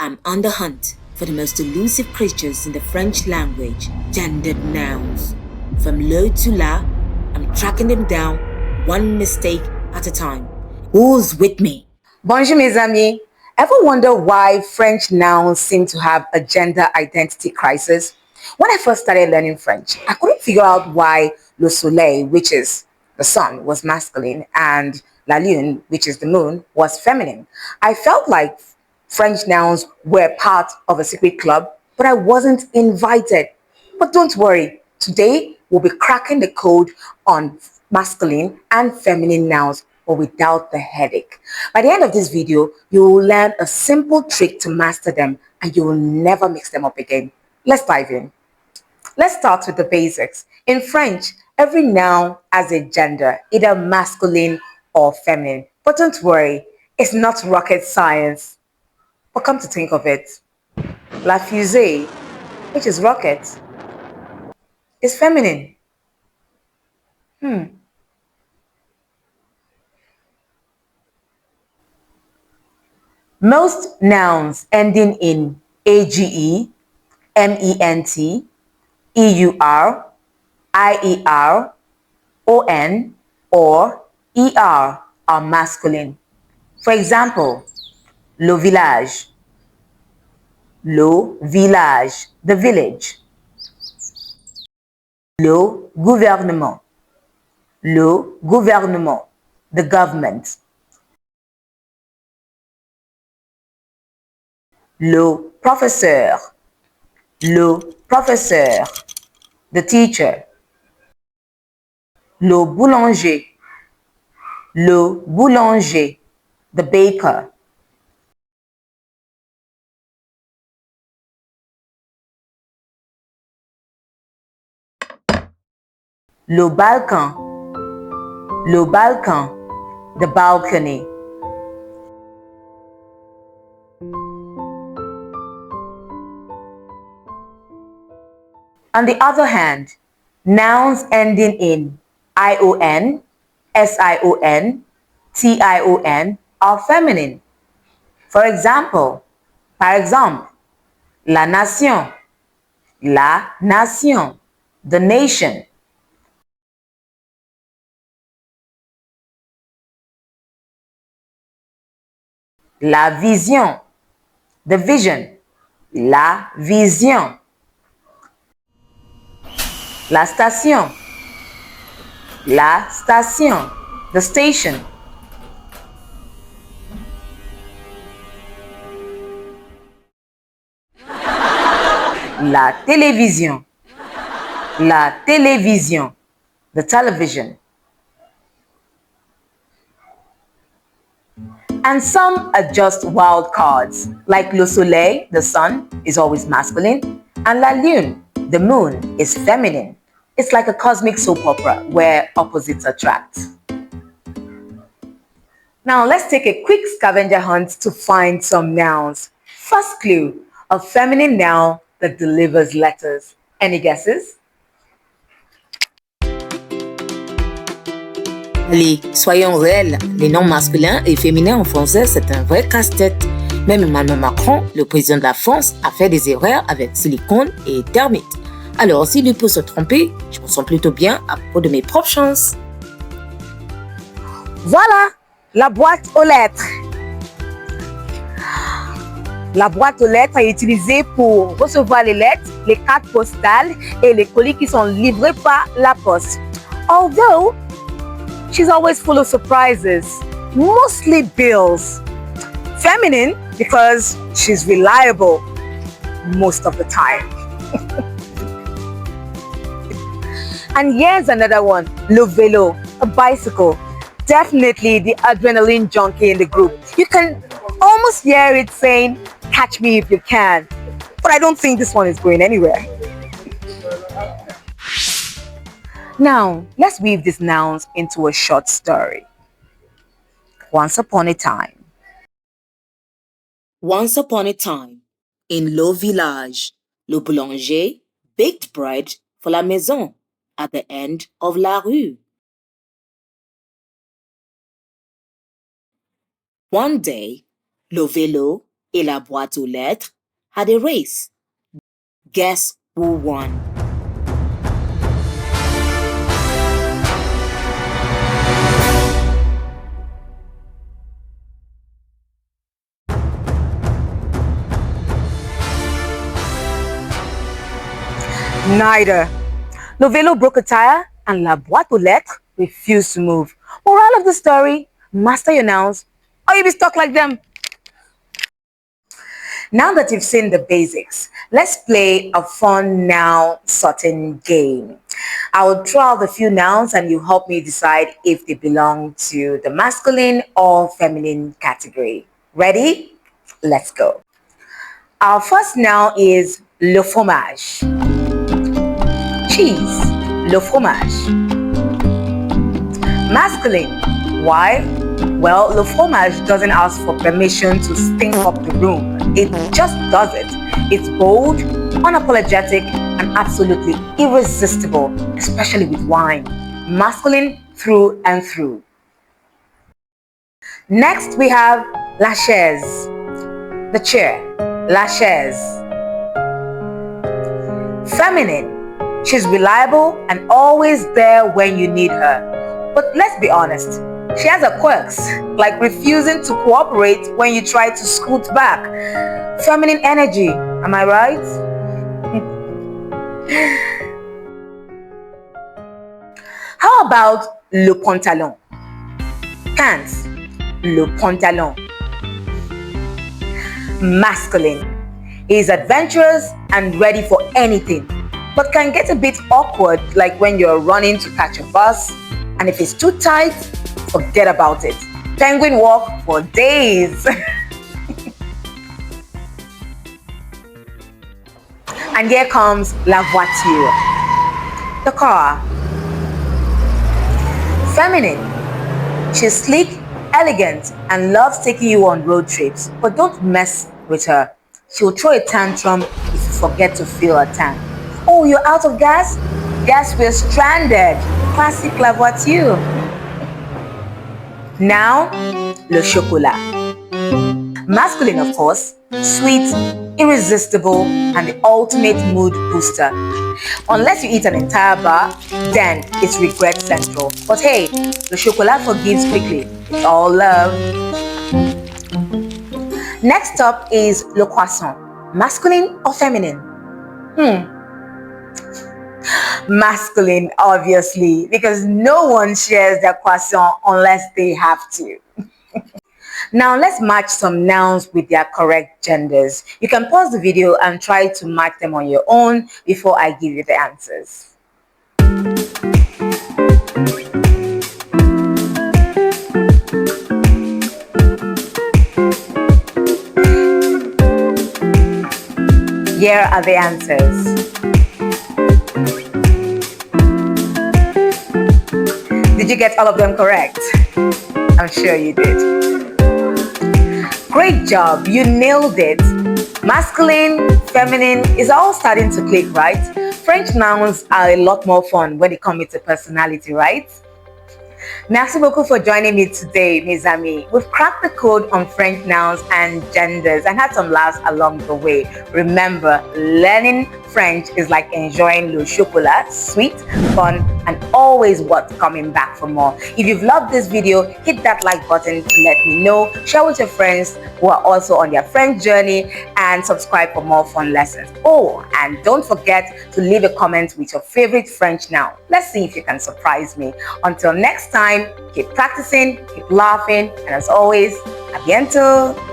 I'm on the hunt for the most elusive creatures in the French language, gendered nouns. From low to la, I'm tracking them down, one mistake at a time. Who's with me? Bonjour mes amis. Ever wonder why French nouns seem to have a gender identity crisis? When I first started learning French, I couldn't figure out why le soleil, which is the sun, was masculine and la lune, which is the moon, was feminine. I felt like French nouns were part of a secret club, but I wasn't invited. But don't worry, today we'll be cracking the code on masculine and feminine nouns, but without the headache. By the end of this video, you will learn a simple trick to master them and you will never mix them up again. Let's dive in. Let's start with the basics. In French, every noun has a gender, either masculine or feminine. But don't worry, it's not rocket science. But come to think of it, la fusée, which is rocket, is feminine. Most nouns ending in age, ment, eur, ier, on, or er are masculine. For example, le village, the village. Le gouvernement, the government. Le professeur, the teacher. Le boulanger, the baker. Le balcon, the balcony. On the other hand, nouns ending in ion, sion, tion are feminine. For example, par exemple, la nation, the nation. La vision, the vision, la vision. La station, the station. La télévision, the television. And some are just wild cards, like le soleil, the sun, is always masculine, and la lune, the moon, is feminine. It's like a cosmic soap opera where opposites attract. Now let's take a quick scavenger hunt to find some nouns. First clue, a feminine noun that delivers letters. Any guesses? Allez, soyons réels, les noms masculins et féminins en français, c'est un vrai casse-tête. Même Emmanuel Macron, le président de la France, a fait des erreurs avec silicone et termites. Alors, s'il lui peut se tromper, je me sens plutôt bien à propos de mes propres chances. Voilà, la boîte aux lettres. La boîte aux lettres est utilisée pour recevoir les lettres, les cartes postales et les colis qui sont livrés par la poste. Although, she's always full of surprises, mostly bills. Feminine because she's reliable most of the time. And here's another one, le vélo, a bicycle. Definitely the adrenaline junkie in the group. You can almost hear it saying, catch me if you can. But I don't think this one is going anywhere. Now, let's weave these nouns into a short story. Once upon a time. Once upon a time, in le village, le boulanger baked bread for la maison at the end of la rue. One day, le vélo et la boîte aux lettres had a race. Guess who won? Neither. Le vélo broke a tire and la boîte aux lettres refused to move. Moral of the story, master your nouns or you'll be stuck like them. Now that you've seen the basics, let's play a fun noun sorting game. I will throw out a few nouns and you help me decide if they belong to the masculine or feminine category. Ready? Let's go. Our first noun is le fromage. Cheese, le fromage. Masculine. Why? Well, le fromage doesn't ask for permission to stink up the room. It just does it. It's bold, unapologetic, and absolutely irresistible, especially with wine. Masculine through and through. Next, we have la chaise. The chair, la chaise. Feminine. She's reliable and always there when you need her. But let's be honest, she has her quirks, like refusing to cooperate when you try to scoot back. Feminine energy, am I right? How about le pantalon? Pants, le pantalon. Masculine. He is adventurous and ready for anything, but can get a bit awkward, like when you're running to catch a bus, and if it's too tight, forget about it. Penguin walk for days. And here comes la voiture, the car. Feminine. She's sleek, elegant, and loves taking you on road trips, but don't mess with her. She'll throw a tantrum if you forget to fill her tank. Oh, you're out of gas? Guess we're stranded. Classic la voiture. Now, le chocolat. Masculine, of course, sweet, irresistible, and the ultimate mood booster. Unless you eat an entire bar, then it's regret central. But hey, le chocolat forgives quickly. It's all love. Next up is le croissant. Masculine or feminine? Masculine, obviously, because no one shares their croissant unless they have to. Now let's match some nouns with their correct genders. You can pause the video and try to match them on your own before I give you the answers. Here are the answers. Did you get all of them correct? I'm sure you did. Great job, you nailed it. Masculine, feminine is all starting to click, right? French nouns are a lot more fun when it comes to personality, right? Merci beaucoup for joining me today, mes amis. We've cracked the code on French nouns and genders and had some laughs along the way. Remember, learning French is like enjoying le chocolat, sweet, fun, and always worth coming back for more. If you've loved this video, hit that like button to let me know. Share with your friends who are also on their French journey and subscribe for more fun lessons. Oh, and don't forget to leave a comment with your favorite French noun. Let's see if you can surprise me. Until next time, keep practicing, keep laughing, and as always, à bientôt!